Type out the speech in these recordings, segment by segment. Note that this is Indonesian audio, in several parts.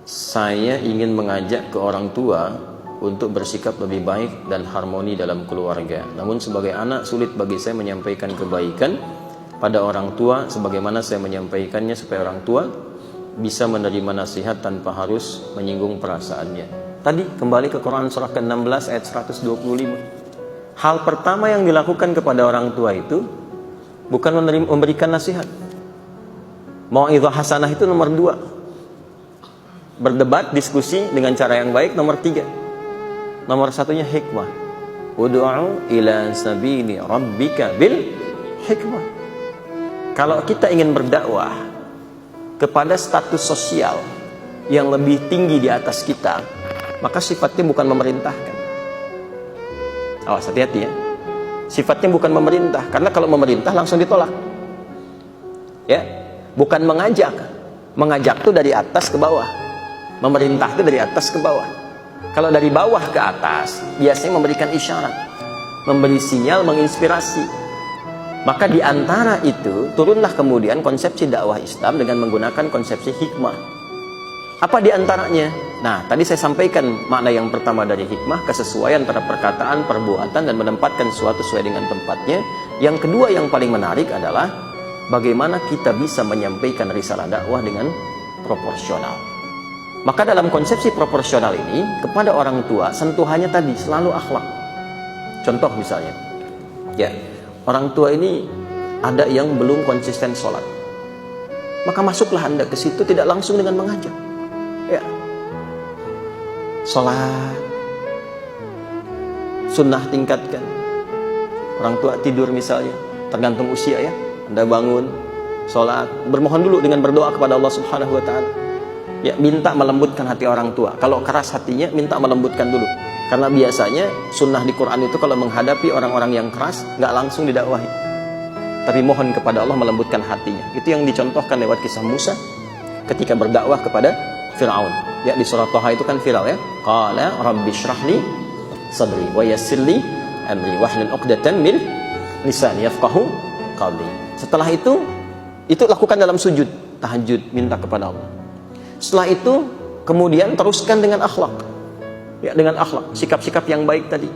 Saya ingin mengajak ke orang tua untuk bersikap lebih baik dan harmoni dalam keluarga. Namun sebagai anak sulit bagi saya menyampaikan kebaikan pada orang tua sebagaimana saya menyampaikannya supaya orang tua bisa menerima nasihat tanpa harus menyinggung perasaannya. Tadi kembali ke Quran surah ke-16 ayat 125. Hal pertama yang dilakukan kepada orang tua itu bukan memberikan nasihat. Mau'izah hasanah itu nomor 2. Berdebat, diskusi dengan cara yang baik nomor 3. Nomor 1-nya hikmah. Ud'u ila sabili rabbika bil hikmah. Kalau kita ingin berdakwah kepada status sosial yang lebih tinggi di atas kita, maka sifatnya bukan memerintahkan. Awas, hati-hati ya. Sifatnya bukan memerintah, karena kalau memerintah langsung ditolak. Ya, bukan mengajak. Mengajak itu dari atas ke bawah. Memerintah itu dari atas ke bawah. Kalau dari bawah ke atas, biasanya memberikan isyarat, memberi sinyal, menginspirasi. Maka di antara itu turunlah kemudian konsepsi dakwah Islam dengan menggunakan konsepsi hikmah. Apa di antaranya? Nah, tadi saya sampaikan makna yang pertama dari hikmah, kesesuaian antara perkataan, perbuatan, dan menempatkan sesuatu sesuai dengan tempatnya. Yang kedua yang paling menarik adalah bagaimana kita bisa menyampaikan risalah dakwah dengan proporsional. Maka dalam konsepsi proporsional ini, kepada orang tua sentuhannya tadi selalu akhlak. Contoh misalnya, ya, orang tua ini ada yang belum konsisten sholat, maka masuklah Anda ke situ tidak langsung dengan mengajak. Ya, sholat, sunnah tingkatkan. Orang tua tidur misalnya, tergantung usia ya, Anda bangun, sholat, bermohon dulu dengan berdoa kepada Allah Subhanahu Wa Taala. Ya, minta melembutkan hati orang tua. Kalau keras hatinya, minta melembutkan dulu. Karena biasanya sunnah di Quran itu kalau menghadapi orang-orang yang keras, nggak langsung didakwahi, tapi mohon kepada Allah melembutkan hatinya. Itu yang dicontohkan lewat kisah Musa ketika berdakwah kepada Fir'aun. Ya, di surah Thaha itu kan Fir'aun ya. Qala rabbi shrahli sadri wa yassirli amri wahlul 'uqdatam min lisani yafqahu qawli. Setelah itu lakukan dalam sujud, tahajud, minta kepada Allah. Setelah itu kemudian teruskan dengan akhlak. Ya, dengan akhlak, sikap-sikap yang baik tadi.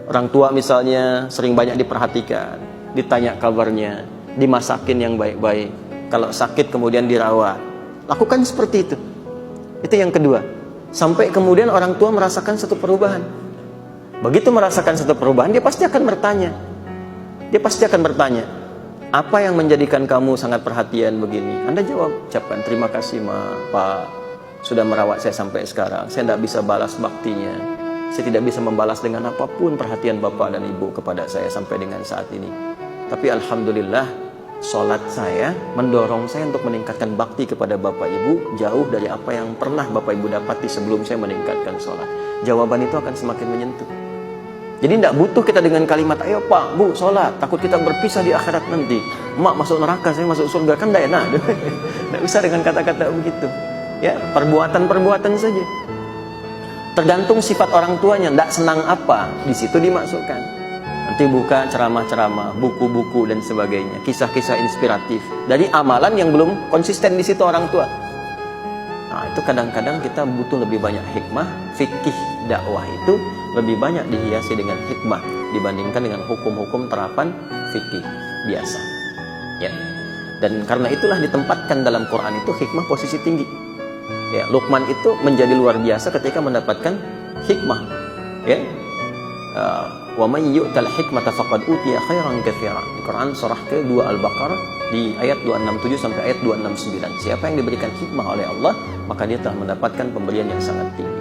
Orang tua misalnya sering banyak diperhatikan, ditanya kabarnya, dimasakin yang baik-baik. Kalau sakit kemudian dirawat. Lakukan seperti itu. Itu yang kedua. Sampai kemudian orang tua merasakan satu perubahan. Begitu merasakan satu perubahan, dia pasti akan bertanya. Apa yang menjadikan kamu sangat perhatian begini? Anda jawab, ucapkan terima kasih Pak, sudah merawat saya sampai sekarang. Saya tidak bisa balas baktinya. Saya tidak bisa membalas dengan apapun perhatian Bapak dan Ibu kepada saya sampai dengan saat ini. Tapi Alhamdulillah, sholat saya mendorong saya untuk meningkatkan bakti kepada Bapak Ibu jauh dari apa yang pernah Bapak Ibu dapati sebelum saya meningkatkan sholat. Jawaban itu akan semakin menyentuh. Jadi tidak butuh kita dengan kalimat, ayo Pak, Bu, sholat, takut kita berpisah di akhirat nanti. Mak masuk neraka, saya masuk surga, kan tidak enak. Tidak bisa dengan kata-kata begitu. Ya, perbuatan-perbuatan saja. Tergantung sifat orang tuanya, tidak senang apa, di situ dimasukkan. Nanti buka ceramah-ceramah, buku-buku dan sebagainya, kisah-kisah inspiratif dari amalan yang belum konsisten di situ orang tua. Nah, itu kadang-kadang kita butuh lebih banyak hikmah. Fikih dakwah itu lebih banyak dihiasi dengan hikmah dibandingkan dengan hukum-hukum terapan fikih biasa. Ya. Dan karena itulah ditempatkan dalam Quran itu hikmah posisi tinggi. Ya, Luqman itu menjadi luar biasa ketika mendapatkan hikmah. Ya. Wa may yu'tal hikmata faqad utiya khairan katsiran. Di Quran surah ke-2 Al-Baqarah di ayat 267 sampai ayat 269. Siapa yang diberikan hikmah oleh Allah, maka dia telah mendapatkan pemberian yang sangat tinggi.